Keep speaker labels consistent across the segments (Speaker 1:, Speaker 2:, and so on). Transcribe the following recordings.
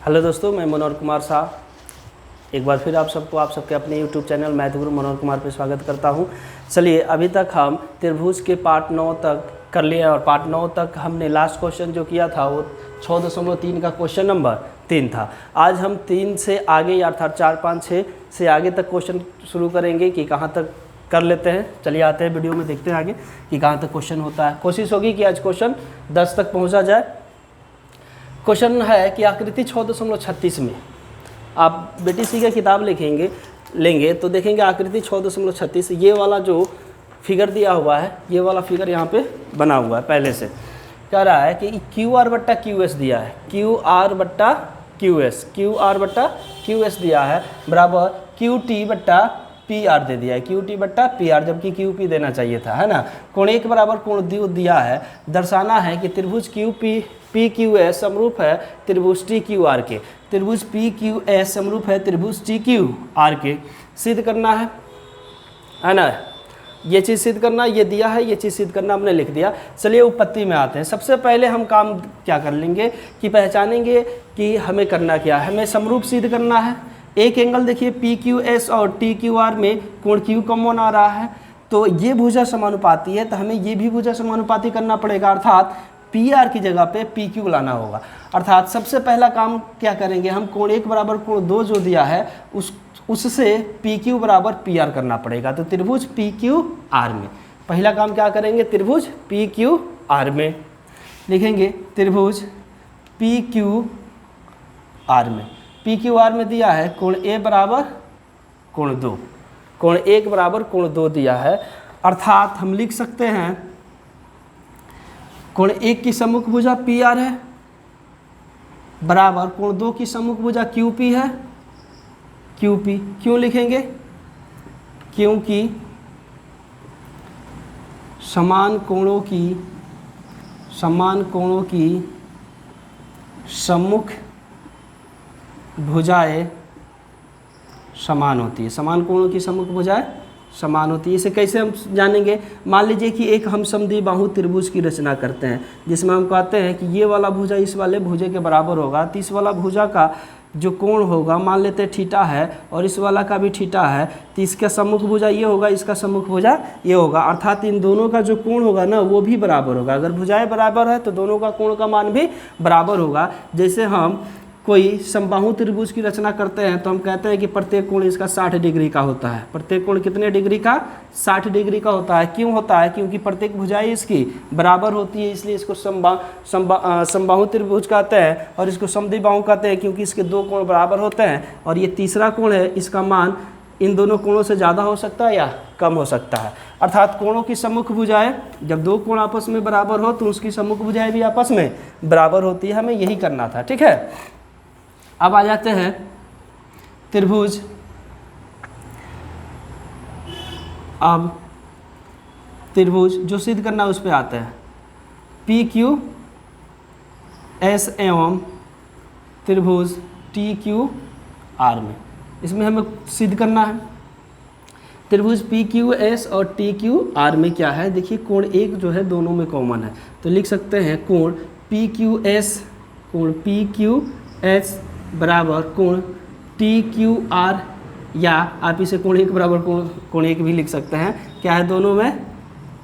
Speaker 1: Hello दोस्तों, मैं मनोहर कुमार शाह एक बार फिर आप सबके अपने यूट्यूब चैनल मैथ गुरु मनोहर कुमार पे स्वागत करता हूं। चलिए, अभी तक हम त्रिभुज के पार्ट 9 तक कर लिए और पार्ट 9 तक हमने लास्ट क्वेश्चन जो किया था वो 6.3 का क्वेश्चन नंबर 3 था। आज हम 3 से आगे अर्थात 4, 5, 6 से आगे तक क्वेश्चन शुरू करेंगे कि कहाँ तक कर लेते हैं। चलिए आते हैं वीडियो में, देखते हैं आगे कि कहाँ तक क्वेश्चन होता है। कोशिश होगी कि आज क्वेश्चन 10 तक पहुँचा जाए। क्वेश्चन है कि आकृति 6.36 में आप बीटीसी की किताब लेंगे तो देखेंगे आकृति 6.36 ये वाला जो फिगर दिया हुआ है, ये वाला फिगर यहाँ पे बना हुआ है। पहले से कह रहा है कि QR बट्टा QS दिया है, QR बट्टा QS दिया है बराबर QT बट्टा PR दे दिया है, QT बट्टा PR, जबकि QP देना चाहिए था, है ना। कोण 1 बराबर कोण 2 दिया है। दर्शाना है कि त्रिभुज PQS समरूप है त्रिभुज TQR के, त्रिभुज PQS समरूप है त्रिभुज TQR के। सिद्ध करना है ना, ये चीज़ सिद्ध करना, ये दिया है, ये चीज़ सिद्ध करना हमने लिख दिया। चलिए उत्पत्ति में आते हैं। सबसे पहले हम काम क्या कर लेंगे कि पहचानेंगे कि हमें करना क्या है। हमें समरूप सिद्ध करना है। एक एंगल देखिए PQS और TQR में कोण Q कॉमन आ रहा है, तो ये भुजा समानुपाती है, तो हमें ये भी भुजा समानुपाती करना पड़ेगा, अर्थात PR की जगह पे PQ लाना होगा। अर्थात सबसे पहला काम क्या करेंगे, हम कोण 1 बराबर कोण 2 जो दिया है उससे PQ बराबर PR करना पड़ेगा। तो त्रिभुज PQR में पहला काम क्या करेंगे, त्रिभुज PQR में लिखेंगे त्रिभुज PQR में। PQR में दिया है कोण A बराबर कोण 2, कोण 1 बराबर कोण 2 दिया है। अर्थात हम लिख सकते हैं कोण 1 की सम्मुख भुजा PR है बराबर कोण 2 की सम्मुख भुजा QP है, QP। क्यों लिखेंगे, क्योंकि समान कोणों की सम्मुख भुजाएं समान होती है, समान कोणों की सम्मुख भुजाएं समान होती है। इसे कैसे हम जानेंगे, मान लीजिए कि एक हम समद्विबाहु त्रिभुज की रचना करते हैं जिसमें हम कहते हैं कि ये वाला भुजा इस वाले भुजे के बराबर होगा, तो इस वाला भुजा का जो कोण होगा मान लेते हैं थीटा है और इस वाला का भी थीटा है, तो इसका सम्मुख भुजा ये होगा, इसका सम्मुख भुजा ये होगा। अर्थात इन दोनों का जो कोण होगा ना वो भी बराबर होगा। अगर भुजाएं बराबर है तो दोनों का कोण का मान भी बराबर होगा। जैसे हम कोई समबाहु त्रिभुज की रचना करते हैं तो हम कहते हैं कि प्रत्येक कोण इसका 60 डिग्री का होता है। प्रत्येक कोण कितने डिग्री का, 60 डिग्री का होता है। क्यों होता है, क्योंकि प्रत्येक भुजाएं इसकी बराबर होती है, इसलिए इसको समबाहु त्रिभुज कहते हैं और इसको समद्विबाहु कहते हैं, क्योंकि इसके दो कोण बराबर होते हैं। और ये तीसरा कोण है, इसका मान इन दोनों कोणों से ज़्यादा हो सकता है या कम हो सकता है। अर्थात कोणों की सम्मुख भुजाएं, जब दो कोण आपस में बराबर हो तो उसकी सम्मुख भुजाएं भी आपस में बराबर होती है। हमें यही करना था, ठीक है। अब आ जाते हैं त्रिभुज, अब त्रिभुज जो सिद्ध करना उस पर आते हैं। PQS एवं त्रिभुज TQR में, इसमें हमें सिद्ध करना है। त्रिभुज PQS और TQR में क्या है, देखिए कोण 1 जो है दोनों में कॉमन है, तो लिख सकते हैं कोण PQS बराबर कोण TQR, या आप इसे कोण 1 बराबर कोण 1 भी लिख सकते हैं। क्या है, दोनों में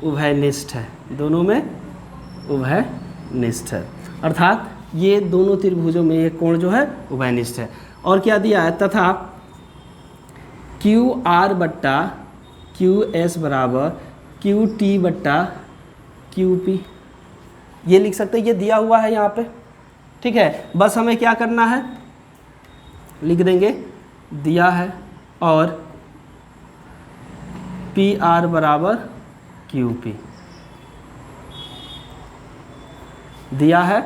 Speaker 1: उभयनिष्ठ है, दोनों में उभयनिष्ठ है। अर्थात ये दोनों त्रिभुजों में ये कोण जो है उभयनिष्ठ है। और क्या दिया है, तथा QR बट्टा QS बराबर QT बट्टा QP, ये लिख सकते हैं। ये दिया हुआ है यहाँ पे, ठीक है। बस हमें क्या करना है, लिख देंगे दिया है और PR बराबर QP दिया है,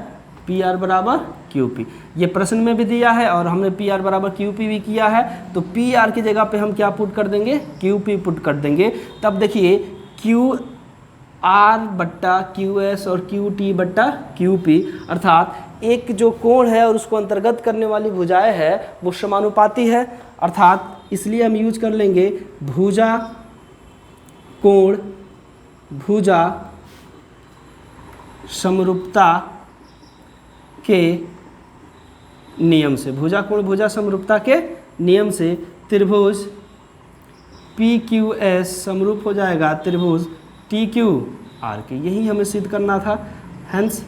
Speaker 1: PR बराबर QP। ये प्रश्न में भी दिया है और हमने PR बराबर QP भी किया है, तो PR की जगह पे हम क्या पुट कर देंगे, QP पुट कर देंगे। तब देखिए QR बट्टा QS और QT बट्टा QP, अर्थात एक जो कोण है और उसको अंतर्गत करने वाली भुजाएं है वो समानुपाती है। अर्थात इसलिए हम यूज कर लेंगे भुजा कोण भुजा समरूपता के नियम से, भुजा कोण भुजा समरूपता के नियम से त्रिभुज PQS समरूप हो जाएगा त्रिभुज TQR के। यही हमें सिद्ध करना था, हेंस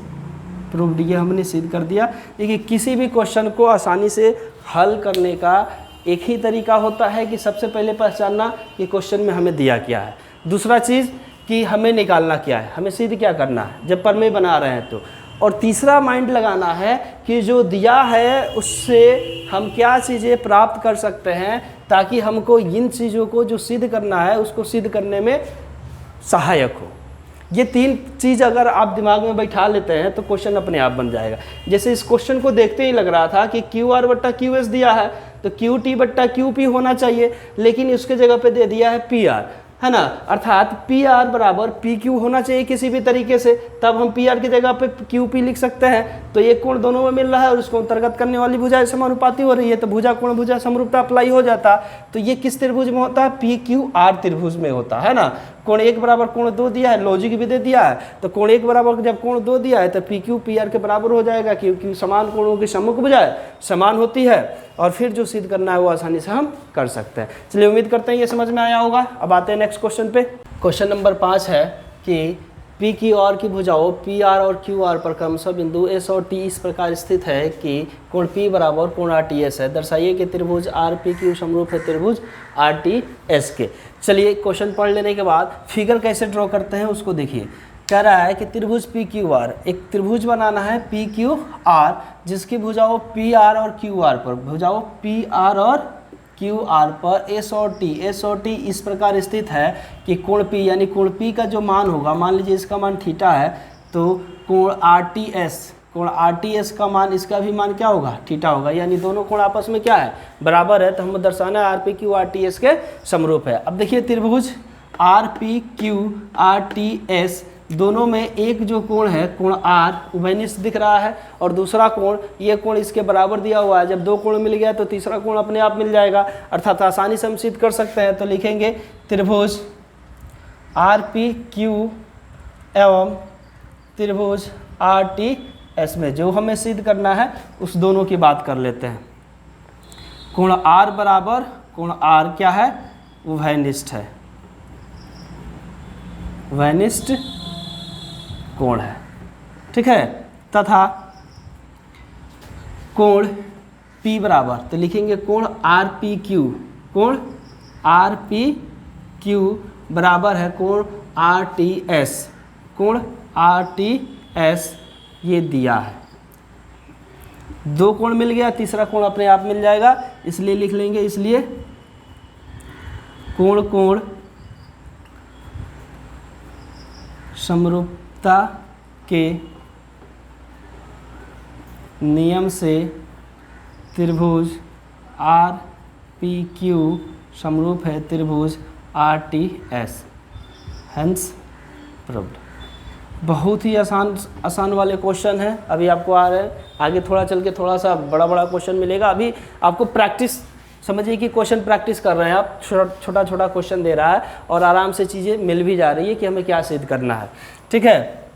Speaker 1: प्रूव्ड, ये हमने सिद्ध कर दिया। देखिए किसी भी क्वेश्चन को आसानी से हल करने का एक ही तरीका होता है कि सबसे पहले पहचानना कि क्वेश्चन में हमें दिया क्या है, दूसरा चीज़ कि हमें निकालना क्या है, हमें सिद्ध क्या करना है जब प्रमेय बना रहे हैं तो, और तीसरा माइंड लगाना है कि जो दिया है उससे हम क्या चीज़ें प्राप्त कर सकते हैं ताकि हमको इन चीज़ों को जो सिद्ध करना है उसको सिद्ध करने में सहायक हो। ये तीन चीज़ अगर आप दिमाग में बैठा लेते हैं तो क्वेश्चन अपने आप बन जाएगा। जैसे इस क्वेश्चन को देखते ही लग रहा था कि QR बट्टा QS दिया है तो QT बट्टा QP होना चाहिए, लेकिन उसके जगह पे दे दिया है PR, है ना, अर्थात PR बराबर PQ होना चाहिए किसी भी तरीके से, तब हम PR की जगह पे QP लिख सकते हैं। तो एक कोण दोनों में मिल रहा है और उसको अंतर्गत करने वाली भुजा समानुपाती हो रही है, तो भुजा कोण भुजा समरूपता अप्लाई हो जाता। तो ये किस त्रिभुज में होता है? PQR त्रिभुज में होता है ना। कोण 1 बराबर कोण 2 दिया है, लॉजिक भी दे दिया है, तो कोण 1 बराबर जब कोण 2 दिया है तो PQ PR के बराबर हो जाएगा, क्योंकि समान कोणों की सम्मुख भुजाएं समान होती है, और फिर जो सिद्ध करना है वो आसानी से हम कर सकते हैं। चलिए उम्मीद करते हैं ये समझ में आया होगा। अब आते हैं नेक्स्ट क्वेश्चन पे। क्वेश्चन नंबर 5 है कि PQR की भुजाओं PR और QR पर क्रमशः बिंदु S और T इस प्रकार स्थित है कि कोण P बराबर कोण RTS है। दर्शाइए कि त्रिभुज RPQ समरूप है त्रिभुज RTS के। चलिए क्वेश्चन पढ़ लेने के बाद फिगर कैसे ड्रॉ करते हैं उसको देखिए। कह रहा है कि त्रिभुज PQR, एक त्रिभुज बनाना है PQR जिसकी भुजाओं PR और QR पर, भुजाओं PR और QR पर S और T इस प्रकार स्थित है कि कोण P, यानी कोण P का जो मान होगा, मान लीजिए इसका मान थीटा है, तो कोण RTS का मान, इसका भी मान क्या होगा? थीटा होगा, यानी दोनों कोण आपस में क्या है? बराबर है। तो हम दर्शाना है RPQ RTS के समरूप है। अब देखिए त्रिभुज RPQ RTS दोनों में एक जो कोण है कोण R उभयनिष्ठ दिख रहा है, और दूसरा कोण, ये कोण इसके बराबर दिया हुआ है। जब दो कोण मिल गया तो तीसरा कोण अपने आप मिल जाएगा, अर्थात आसानी से हम सिद्ध कर सकते हैं। तो लिखेंगे त्रिभुज RPQ एवं त्रिभुज RTS में जो हमें सिद्ध करना है उस दोनों की बात कर लेते हैं। कोण R बराबर कोण R क्या है? उभयनिष्ठ है, उभयनिष्ठ कोण है, ठीक है। तथा कोण P बराबर, तो लिखेंगे कोण RPQ, कोण RPQ बराबर है कोण RTS, कोण RTS ये दिया है। दो कोण मिल गया, तीसरा कोण अपने आप मिल जाएगा, इसलिए लिख लेंगे, इसलिए कोण कोण समरूपता के नियम से त्रिभुज RPQ समरूप है त्रिभुज RTS, हेंस प्रूव्ड। बहुत ही आसान वाले क्वेश्चन है, अभी आपको आ रहे हैं, आगे थोड़ा चल के थोड़ा सा बड़ा क्वेश्चन मिलेगा। अभी आपको प्रैक्टिस, समझिए कि क्वेश्चन प्रैक्टिस कर रहे हैं आप, छोटा क्वेश्चन दे रहा है और आराम से चीज़ें मिल भी जा रही है कि हमें क्या सिद्ध करना है, ठीक है।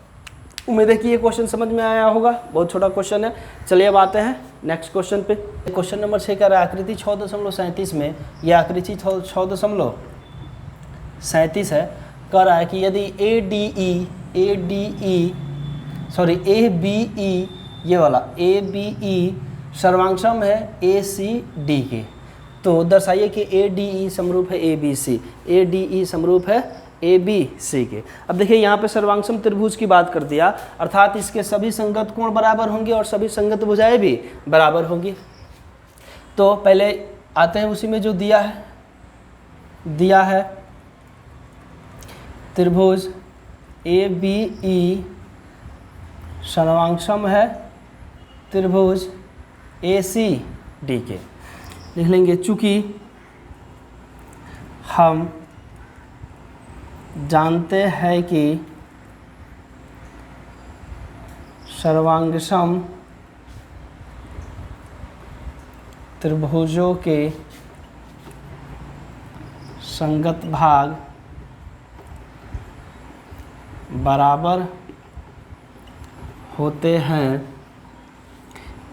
Speaker 1: उम्मीद है कि ये क्वेश्चन समझ में आया होगा, बहुत छोटा क्वेश्चन है। चलिए अब आते हैं नेक्स्ट क्वेश्चन पे। क्वेश्चन नंबर 6 कह रहा है आकृति 6.37 में, यह आकृति 6.37 है, कह रहा है कि यदि ABE ये वाला ABE सर्वांगसम है ACD के, तो दर्शाइए कि ADE समरूप है ABC, ADE समरूप है ABC के। अब देखिए यहाँ पे सर्वांगसम त्रिभुज की बात कर दिया, अर्थात इसके सभी संगत कोण बराबर होंगे और सभी संगत भुजाएं भी बराबर होंगी। तो पहले आते हैं उसी में जो दिया है त्रिभुज ABE सर्वांगसम है त्रिभुज ACD के। लिख लेंगे, चूँकि हम जानते हैं कि सर्वांगसम त्रिभुजों के संगत भाग बराबर होते हैं,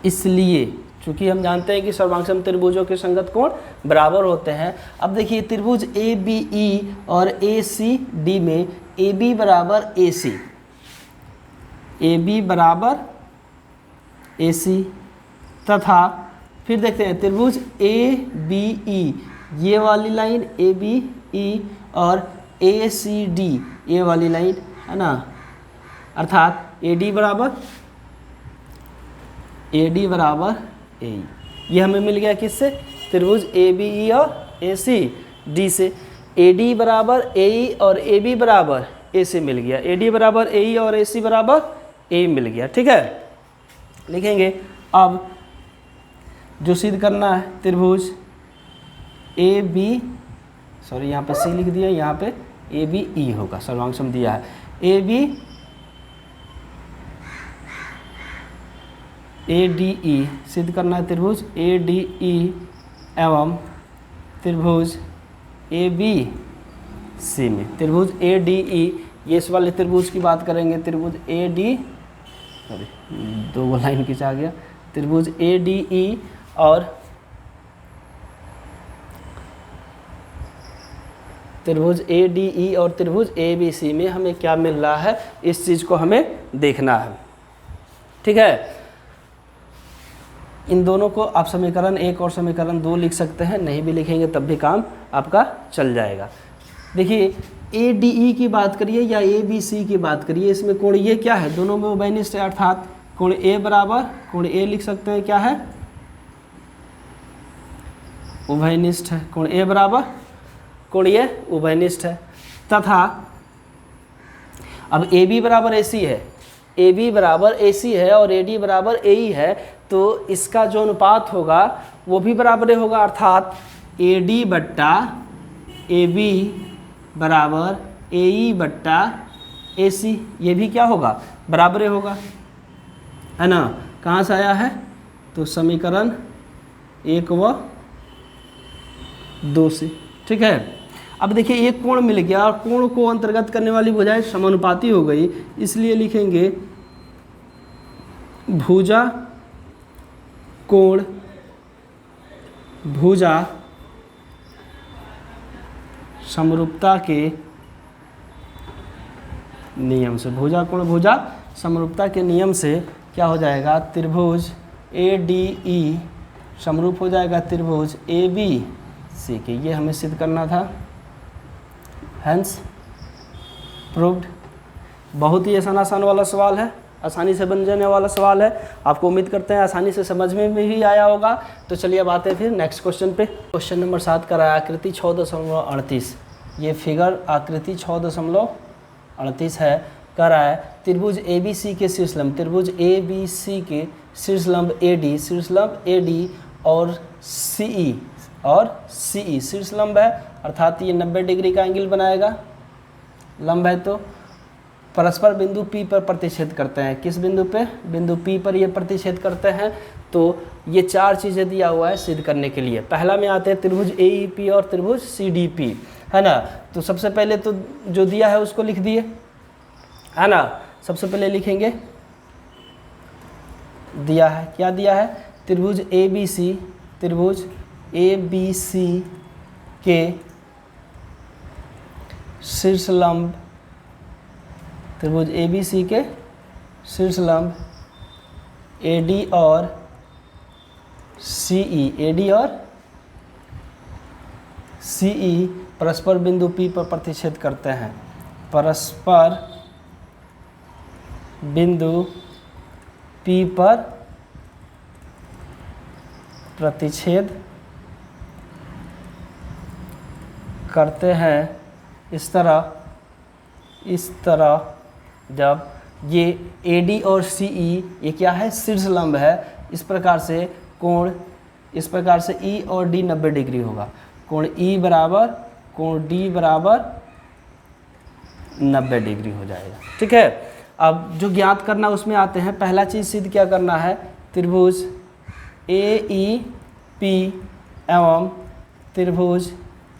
Speaker 1: इसलिए चूँकि हम जानते हैं कि सर्वांगसम त्रिभुजों के संगत कोण बराबर होते हैं। अब देखिए त्रिभुज ए बी ई और ए सी डी में ए बी बराबर ए सी, ए बी बराबर ए सी, तथा फिर देखते हैं त्रिभुज ए बी ई, ये वाली लाइन ए बी ई और ए सी डी ये वाली लाइन है ना, अर्थात ए डी बराबर ए, ये हमें मिल गया किससे, त्रिभुज ए बी ई और ए सी डी से। ए डी बराबर ए ई और ए बी बराबर ए से मिल गया, ए डी बराबर ए ई और ए सी बराबर ए मिल गया। ठीक है, लिखेंगे अब जो सिद्ध करना है त्रिभुज ए बी, सॉरी यहाँ पे सी लिख दिया, यहाँ पे ए बी ई होगा, सर्वांगसम दिया है। A B A D E सिद्ध करना है त्रिभुज ए डी ई एवं त्रिभुज ए बी सी में। त्रिभुज ए डी ई, ये इस वाले त्रिभुज की बात करेंगे, त्रिभुज ए डी, सॉरी दो लाइन खींचा गया, त्रिभुज ए डी ई और त्रिभुज ए डी ई और त्रिभुज ए बी सी में हमें क्या मिल रहा है, इस चीज़ को हमें देखना है। ठीक है, इन दोनों को आप समीकरण 1 और समीकरण 2 लिख सकते हैं, नहीं भी लिखेंगे तब भी काम आपका चल जाएगा। देखिए ए डी ई की बात करिए या ए बी सी की बात करिए, इसमें कोण ये क्या है, दोनों में उभयनिष्ठ है, अर्थात कोण ए बराबर कोण ए लिख सकते हैं, क्या है, उभयनिष्ठ है। कोण ए बराबर कोण ये उभयनिष्ठ है, तथा अब ए बी बराबर ए सी है, ए बी बराबर ए सी है और ए डी बराबर ए ई है, तो इसका जो अनुपात होगा वो भी बराबर होगा, अर्थात ए डी बट्टा ए बी बराबर ए ई बट्टा ए सी, ये भी क्या होगा, बराबर होगा, है ना। कहाँ से आया है, तो समीकरण 1 व 2 से। ठीक है, अब देखिए एक कोण मिल गया और कोण को अंतर्गत करने वाली भुजाएं समानुपाती हो गई, इसलिए लिखेंगे भुजा कोण भुजा समरूपता के नियम से, भुजा कोण भुजा समरूपता के नियम से क्या हो जाएगा, त्रिभुज ए डी ई समरूप हो जाएगा त्रिभुज ए बी सी के, ये हमें सिद्ध करना था, हैंस प्रूव्ड। बहुत ही आसान वाला सवाल है, आसानी से बन जाने वाला सवाल है, आपको उम्मीद करते हैं आसानी से समझ में भी आया होगा। तो चलिए अब आते हैं फिर नेक्स्ट क्वेश्चन पे। क्वेश्चन नंबर 7 का रहा आकृति 6.38, ये फिगर आकृति 6.38 है, कह रहा है त्रिभुज ए बी सी के शीर्षलंब, त्रिभुज ए बी सी के शीर्षलंब ए डी और सी ई शीर्षलंब है, अर्थात ये 90 डिग्री का एंगल बनाएगा, लंब है, तो परस्पर बिंदु P पर प्रतिच्छेद करते हैं। किस बिंदु पे, बिंदु P पर ये प्रतिच्छेद करते हैं। तो ये 4 चीज़ें दिया हुआ है सिद्ध करने के लिए। पहला में आते हैं त्रिभुज AEP और त्रिभुज CDP, है ना। तो सबसे पहले तो जो दिया है उसको लिख दिए, है ना। सबसे पहले लिखेंगे, दिया है, क्या दिया है, त्रिभुज ABC के शीर्षलंब, त्रिभुज ABC के शीर्षलंब AD और CE परस्पर बिंदु P पर प्रतिच्छेद करते हैं, परस्पर बिंदु P पर प्रतिच्छेद करते हैं। इस तरह जब ये AD और CE ये क्या है, शीर्षलंब है, इस प्रकार से कोण, इस प्रकार से E और D 90 डिग्री होगा। कोण E बराबर कोण D बराबर 90 डिग्री हो जाएगा। ठीक है, अब जो ज्ञात करना उसमें आते हैं। पहला चीज़ सिद्ध क्या करना है, त्रिभुज AEP एवं त्रिभुज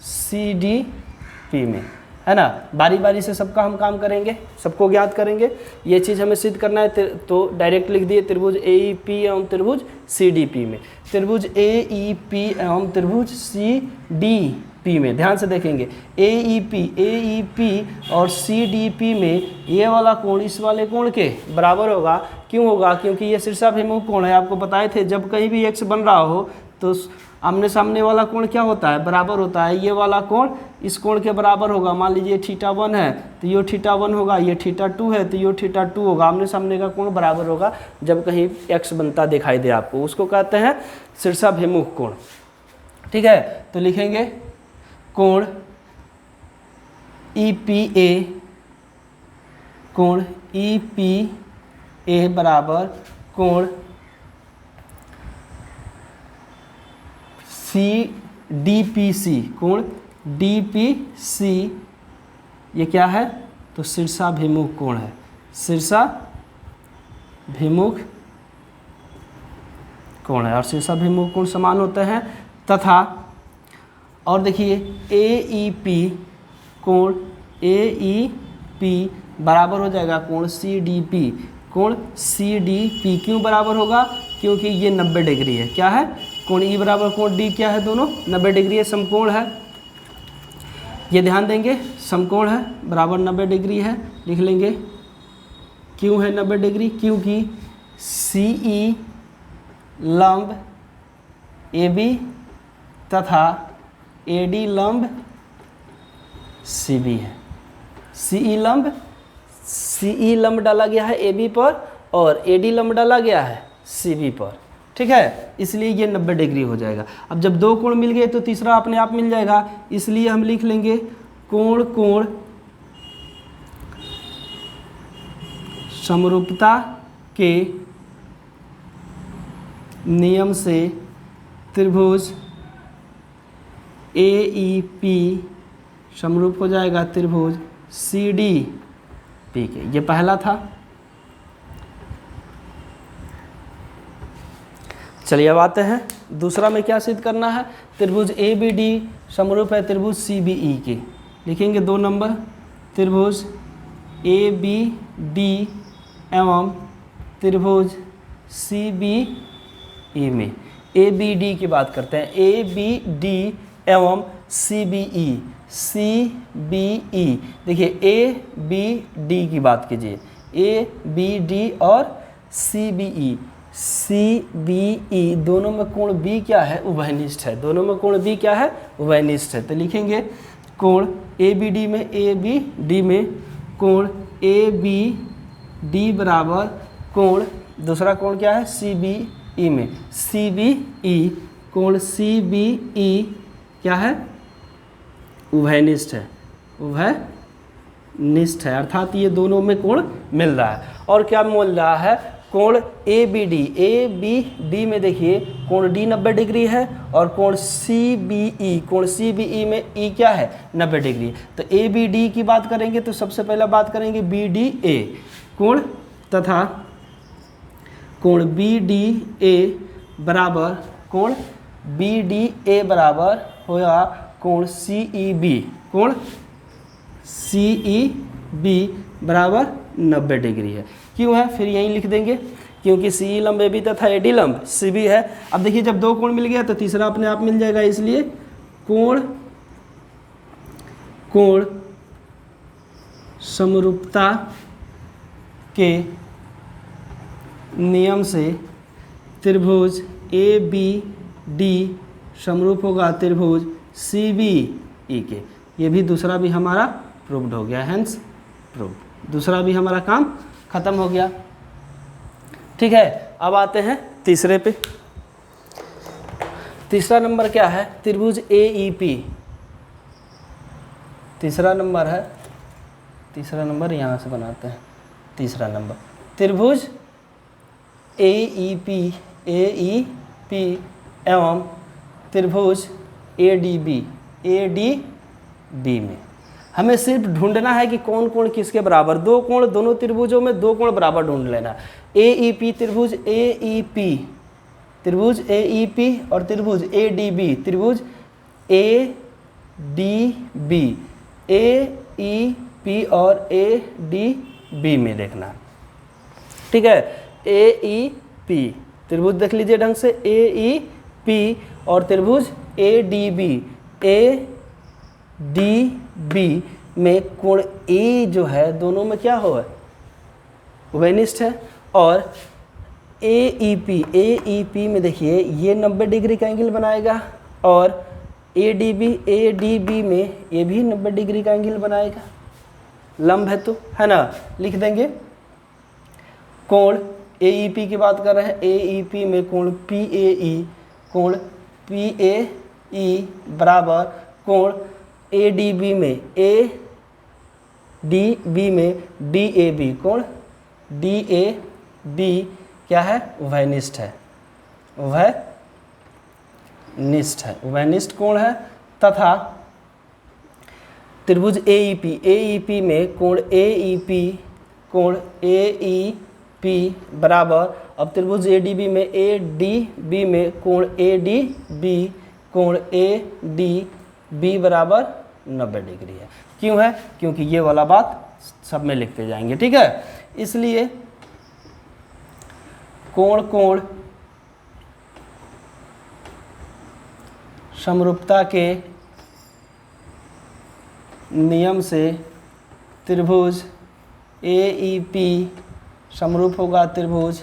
Speaker 1: CDP में, है ना। बारी बारी से सबका हम काम करेंगे, सबको ज्ञात करेंगे। ये चीज़ हमें सिद्ध करना है तो डायरेक्ट लिख दिए त्रिभुज AEP एवं त्रिभुज CDP में। त्रिभुज AEP एवं त्रिभुज CDP में ध्यान से देखेंगे, AEP और CDP में ये वाला कोण इस वाले कोण के बराबर होगा। क्यों होगा? क्योंकि ये शीर्षाभिमुख कोण है। आपको बताए थे जब कहीं भी x बन रहा हो तो आमने सामने वाला कोण क्या होता है? बराबर होता है। ये वाला कोण इस कोण के बराबर होगा। मान लीजिए θ1 है तो ये θ1 होगा, ये θ2 है तो ये θ2 होगा। आमने सामने का कोण बराबर होगा जब कहीं x बनता दिखाई दे आपको, उसको कहते हैं शीर्षाभिमुख कोण। ठीक है, तो लिखेंगे कोण EPA बराबर कोण CDPC, कोण DPC ये क्या है? तो शीर्षाभिमुख कोण है। शीर्षाभिमुख कोण है और शीर्षाभिमुख कोण समान होते हैं। तथा और देखिए कोण AEP बराबर हो जाएगा कोण CDP। कोण CDP क्यों बराबर होगा? क्योंकि ये 90 डिग्री है। क्या है? कोण E बराबर कोण D क्या है? दोनों 90 डिग्री है, समकोण है। ये ध्यान देंगे, समकोण है, बराबर 90 डिग्री है। लिख लेंगे क्यों है 90 डिग्री? क्योंकि CE लंब AB तथा AD लंब CB है। CE लंब डाला गया है AB पर और AD लंब डाला गया है CB पर। ठीक है, इसलिए ये 90 डिग्री हो जाएगा। अब जब दो कोण मिल गए तो तीसरा अपने आप मिल जाएगा, इसलिए हम लिख लेंगे कोण समरूपता के नियम से त्रिभुज AEP समरूप हो जाएगा त्रिभुज CDP के। ये पहला था। चलिए अब आते हैं दूसरा में क्या सिद्ध करना है। त्रिभुज ABD समरूप है त्रिभुज CBE के। लिखेंगे 2 नंबर, त्रिभुज ABD एवं त्रिभुज CBE में। ABD की बात करते हैं, ABD एवं CBE। देखिए ABD की बात कीजिए, ABD और CBE दोनों में कोण B क्या है? उभयनिष्ठ है। दोनों में कोण B क्या है? उभयनिष्ठ है। तो लिखेंगे कोण ABD में कोण ABD बराबर कोण, दूसरा कोण क्या है? CBE में कोण CBE क्या है? उभयनिष्ठ है। उभयनिष्ठ है अर्थात ये दोनों में कोण मिल रहा है। और क्या मिल रहा है? कोण ABD में देखिए कोण D 90 डिग्री है और कोण CBE में E क्या है? 90 डिग्री। तो ABD की बात करेंगे तो सबसे पहले बात करेंगे BDA कोण, तथा कोण BDA बराबर होगा कोण CEB बराबर 90 डिग्री है। क्यों है? फिर यहीं लिख देंगे क्योंकि CE लंब AB तथा AD लंब CB है। अब देखिए जब दो कोण मिल गया तो तीसरा अपने आप मिल जाएगा, इसलिए कोण समरूपता के नियम से त्रिभुज ABD समरूप होगा त्रिभुज CBE के। ये भी दूसरा भी हमारा प्रूव्ड हो गया, हेंस प्रूव्ड। दूसरा भी हमारा काम खत्म हो गया। ठीक है, अब आते हैं तीसरे पे। तीसरा नंबर क्या है? त्रिभुज AEP। तीसरा नंबर है, तीसरा नंबर यहाँ से बनाते हैं। तीसरा नंबर त्रिभुज AEP एवं त्रिभुज ADB में हमें सिर्फ ढूंढना है कि कौन कोण किसके बराबर। दो कोण, दोनों त्रिभुजों में दो कोण बराबर ढूंढ लेना। AEP त्रिभुज AEP और त्रिभुज ADB त्रिभुज ADB। ई पी और ए डी बी में देखना है, ठीक है। ए ई पी त्रिभुज देख लीजिए ढंग से, ए ई पी और त्रिभुज A D B, A D B में कोण ए जो है दोनों में क्या हो है, उभयनिष्ठ है। और ए ई पी में देखिए ये 90 डिग्री का एंगल बनाएगा और ए डी बी में ये भी 90 डिग्री का एंगल बनाएगा, लंब है तो, है ना। लिख देंगे कोण ए ई पी की बात कर रहे हैं, ए ई पी में कोण पी ए ई बराबर कोण ए डी बी में डी ए बी, कोण डी ए बी क्या है, उभयनिष्ठ है, उभयनिष्ठ कोण है। तथा त्रिभुज ए ई पी में कोण ए ई पी बराबर, अब त्रिभुज ए डी बी में कोण ए डी बी बराबर 90 डिग्री है। क्यों है, क्योंकि ये वाला बात सब में लिखते जाएंगे, ठीक है। इसलिए कोण समरूपता के नियम से त्रिभुज ए ई पी समरूप होगा त्रिभुज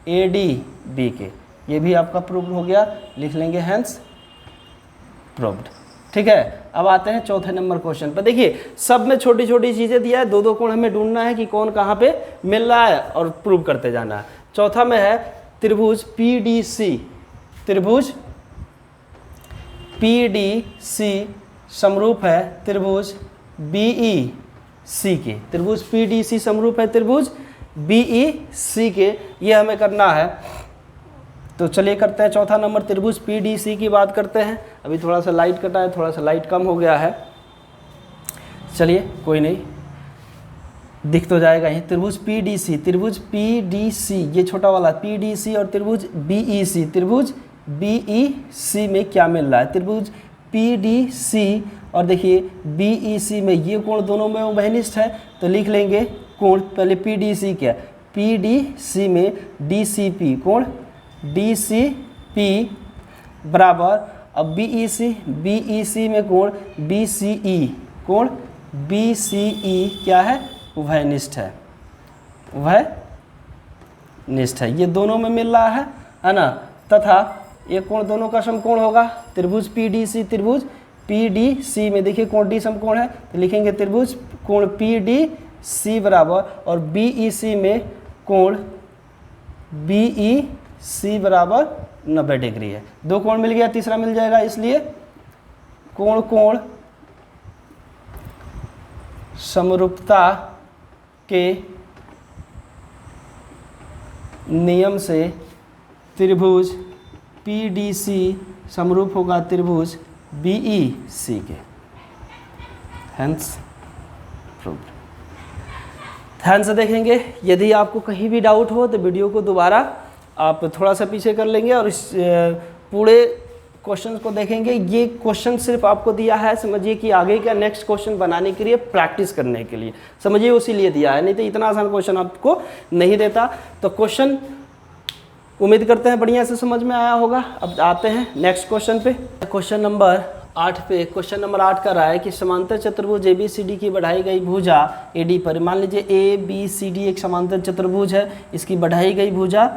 Speaker 1: ए डी बी के। ये भी आपका प्रूव हो गया, लिख लेंगे हैंस प्रूव्ड, ठीक है। अब आते हैं चौथे नंबर क्वेश्चन पर। देखिए सब में छोटी छोटी चीज़ें दिया है, दो कोण हमें ढूंढना है कि कौन कहाँ पे मिल रहा है और प्रूव करते जाना है। चौथा में है त्रिभुज PDC समरूप है त्रिभुज BEC के, त्रिभुज PDC समरूप है त्रिभुज BEC के, ये हमें करना है। तो चलिए करते हैं चौथा नंबर, त्रिभुज PDC की बात करते हैं। अभी थोड़ा सा लाइट कटा है, थोड़ा सा लाइट कम हो गया है, चलिए कोई नहीं, दिख तो जाएगा ही। त्रिभुज PDC ये छोटा वाला PDC और त्रिभुज BEC में क्या मिल रहा है, त्रिभुज PDC और देखिए BEC में ये कोण दोनों में उभयनिष्ठ है, तो लिख लेंगे कोण पहले PDC क्या, PDC में DCP, कोण DCP बराबर, अब BEC में कोण BCE, कोण BCE क्या है, उभयनिष्ठ है, ये दोनों में मिल रहा है ना। तथा ये कोण दोनों का समकोण होगा, त्रिभुज PDC में देखिए कोण डी समकोण है, तो लिखेंगे त्रिभुज कोण PDC बराबर, और BEC में कोण BEC बराबर 90 डिग्री है। दो कोण मिल गया, तीसरा मिल जाएगा, इसलिए कोण समरूपता के नियम से त्रिभुज PDC समरूप होगा त्रिभुज BEC के, हैंस प्रूव्ड। ध्यान से देखेंगे, यदि आपको कहीं भी डाउट हो तो वीडियो को दोबारा आप थोड़ा सा पीछे कर लेंगे और इस पूरे क्वेश्चन को देखेंगे। ये क्वेश्चन सिर्फ आपको दिया है, समझिए कि आगे का नेक्स्ट क्वेश्चन बनाने के लिए, प्रैक्टिस करने के लिए, समझिए उसी लिए दिया है, नहीं तो इतना आसान क्वेश्चन आपको नहीं देता। तो क्वेश्चन उम्मीद करते हैं बढ़िया से समझ में आया होगा। अब आते हैं नेक्स्ट क्वेश्चन पे, क्वेश्चन नंबर 8 पे। क्वेश्चन नंबर 8 का रहा है कि समांतर चतुर्भुज ABCD की बढ़ाई गई भुजा AD पर, मान लीजिए ABCD एक समांतर चतुर्भुज है, इसकी बढ़ाई गई भुजा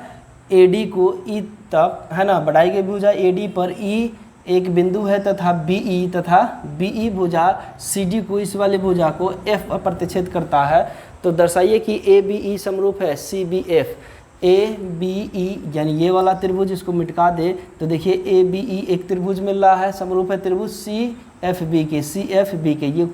Speaker 1: AD को E तक, है ना, बढ़ाई गई भुजा AD पर E एक बिंदु है तथा BE भुजा CD को, इस वाले भुजा को F पर प्रतिच्छेद करता है। तो दर्शाइए कि ABE समरूप है CBF। ABE यानी ये वाला त्रिभुज, इसको मिटका दे तो देखिए ABE एक त्रिभुज मिल रहा है, समरूप है त्रिभुज CFB के। ये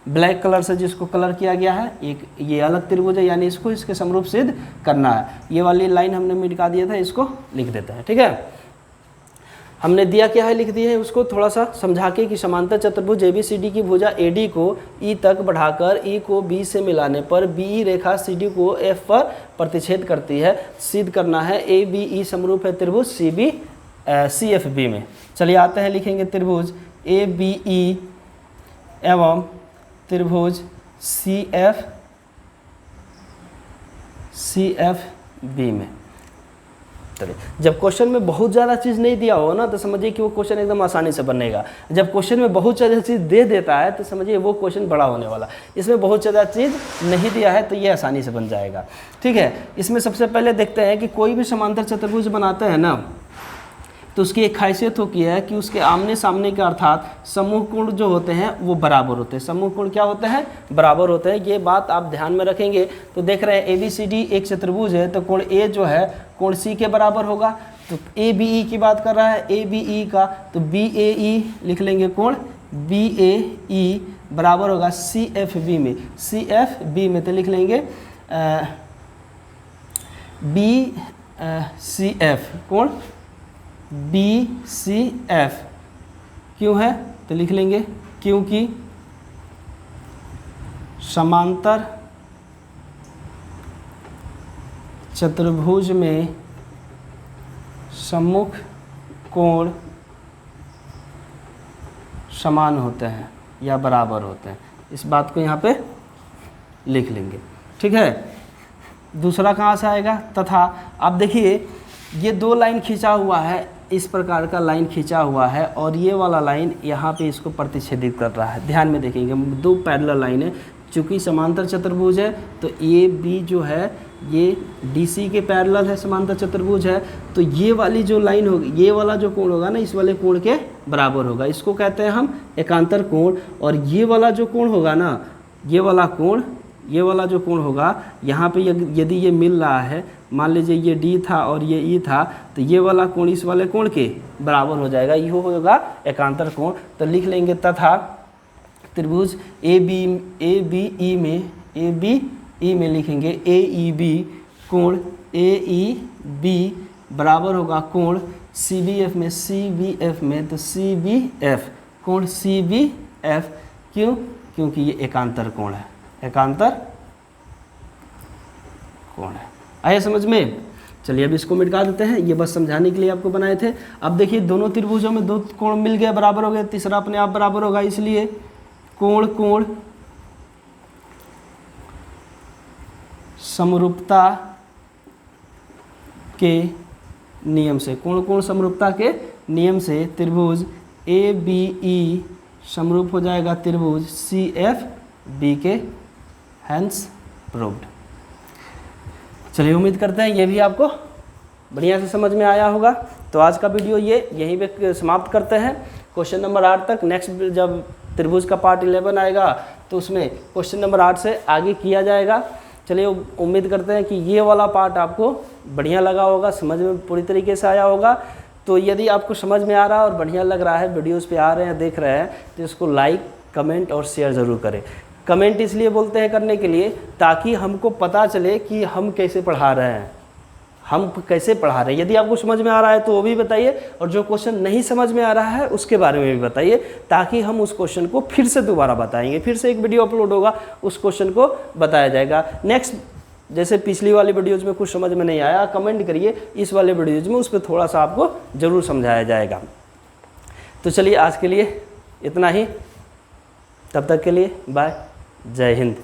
Speaker 1: ब्लैक कलर से जिसको कलर किया गया है, एक ये अलग त्रिभुज है, यानी इसको इसके समरूप सिद्ध करना है। ये वाली लाइन हमने मिटका दिया था, इसको लिख देते हैं, ठीक है। हमने दिया क्या है, लिख दिया है, उसको थोड़ा सा समझा के कि समांतर चतुर्भुज ABCD की भुजा AD को E तक बढ़ाकर E को B से मिलाने पर BE रेखा CD को F पर प्रतिच्छेद करती है। सिद्ध करना है ABE समरूप है त्रिभुज CFB में। चलिए आते हैं, लिखेंगे त्रिभुज ABE एवं त्रिभुज सी एफ बी में। चलिए, जब क्वेश्चन में बहुत ज़्यादा चीज़ नहीं दिया हो ना तो समझिए कि वो क्वेश्चन एकदम आसानी से बनेगा। जब क्वेश्चन में बहुत ज़्यादा चीज़ दे देता है तो समझिए वो क्वेश्चन बड़ा होने वाला। इसमें बहुत ज़्यादा चीज़ नहीं दिया है तो ये आसानी से बन जाएगा। ठीक है, इसमें सबसे पहले देखते हैं कि कोई भी समांतर चतुर्भुज बनाते हैं ना तो उसकी एक खासियत होती है कि उसके आमने सामने के अर्थात समूह कोण जो होते हैं वो बराबर होते हैं। समूह कोण क्या होते हैं? बराबर होते हैं। ये बात आप ध्यान में रखेंगे। तो देख रहे हैं ABCD एक चतुर्भुज है तो कोण A जो है कोण C के बराबर होगा। तो ABE की बात कर रहा है, ABE का, तो BAE लिख लेंगे, कोण BAE बराबर होगा CFB में। CFB में तो लिख लेंगे BCF, कोण BCF क्यों है? तो लिख लेंगे क्योंकि समांतर चतुर्भुज में सम्मुख कोण समान होते हैं या बराबर होते हैं। इस बात को यहाँ पे लिख लेंगे। ठीक है, दूसरा कहाँ से आएगा? तथा आप देखिए ये दो लाइन खींचा हुआ है, इस प्रकार का लाइन खींचा हुआ है और ये वाला लाइन यहाँ पे इसको प्रतिच्छेदित कर रहा है। ध्यान में देखेंगे दो पैरेलल लाइन है। चूँकि समांतर चतुर्भुज है तो ए बी जो है ये DC के पैरेलल है, समांतर चतुर्भुज है, तो ये वाली जो लाइन होगी, ये वाला जो कोण होगा ना इस वाले कोण के बराबर होगा। इसको कहते हैं हम एकांतर कोण। और ये वाला जो कोण होगा ना, ये वाला जो कोण होगा यहाँ पे यदि ये मिल रहा है, मान लीजिए ये D था और ये E था, तो ये वाला कोण इस वाले कोण के बराबर हो जाएगा, ये होगा एकांतर कोण। तो लिख लेंगे तथा त्रिभुज ABE में लिखेंगे AEB, कोण AEB बराबर होगा कोण CBF में, तो CBF, कोण CBF क्यों? क्योंकि ये एकांतर कोण है, एकांतर कोण है। आया समझ में? चलिए अब इसको मिटा देते हैं, ये बस समझाने के लिए आपको बनाए थे। अब देखिए दोनों त्रिभुजों में दो कोण मिल गए, बराबर हो गए, तीसरा अपने आप बराबर होगा, इसलिए कोण समरूपता के नियम से, कोण समरूपता के नियम से त्रिभुज ABE समरूप हो जाएगा त्रिभुज CFB के, हैंस प्रूव्ड। चलिए उम्मीद करते हैं ये भी आपको बढ़िया से समझ में आया होगा। तो आज का वीडियो यहीं पे समाप्त करते हैं, क्वेश्चन नंबर 8 तक। नेक्स्ट जब त्रिभुज का पार्ट 11 आएगा तो उसमें क्वेश्चन नंबर 8 से आगे किया जाएगा। चलिए उम्मीद करते हैं कि ये वाला पार्ट आपको बढ़िया लगा होगा, समझ में पूरी तरीके से आया होगा। तो यदि आपको समझ में आ रहा है और बढ़िया लग रहा है, वीडियोज़ पे आ रहे हैं, देख रहे हैं, तो इसको लाइक, कमेंट और शेयर ज़रूर करें। कमेंट इसलिए बोलते हैं करने के लिए ताकि हमको पता चले कि हम कैसे पढ़ा रहे हैं, यदि आपको समझ में आ रहा है तो वो भी बताइए, और जो क्वेश्चन नहीं समझ में आ रहा है उसके बारे में भी बताइए, ताकि हम उस क्वेश्चन को फिर से दोबारा बताएंगे। फिर से एक वीडियो अपलोड होगा, उस क्वेश्चन को बताया जाएगा। नेक्स्ट जैसे पिछली वाली वीडियोज़ में कुछ समझ में नहीं आया, कमेंट करिए, इस वाले वीडियोज़ में उस पर थोड़ा सा आपको ज़रूर समझाया जाएगा। तो चलिए आज के लिए इतना ही, तब तक के लिए बाय, जय हिंद।